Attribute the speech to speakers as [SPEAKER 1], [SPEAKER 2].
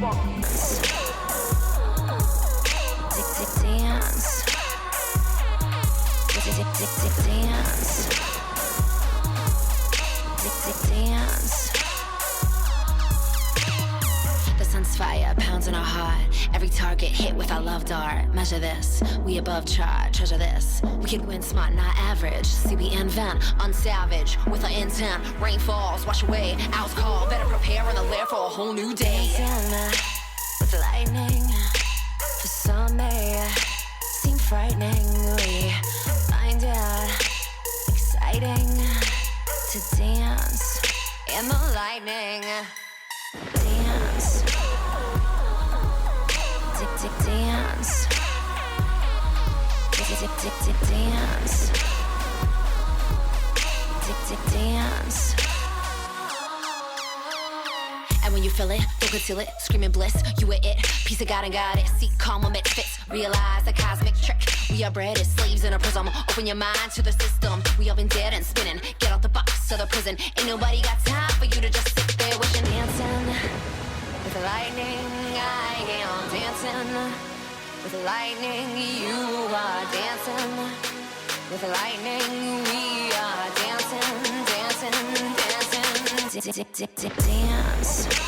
[SPEAKER 1] Dance. The sun's fire pounds in our heart. Every target hit with our love dart. Measure this, we above chart. Treasure this, we can win smart, not average. See we invent, unsavage with our intent. Rain falls, wash away, owls call. Better prepare on the lair for a whole new day. Dancing with lightning, for some may seem frightening. We find it exciting to dance in the lightning. Dance, dance, dance, dance. And when you feel it, don't conceal it, screaming bliss, you are it, piece of God and got it, seek calm when it fits, realize a cosmic trick, we are bred as slaves in a prism, open your mind to the system, we all been dead and spinning, get out the box of the prison, ain't nobody got time for you to just sit there wishing. Dancing with lightning, I am dancing with lightning, you are dancing with lightning, we are dancing, dancing, dancing, dance.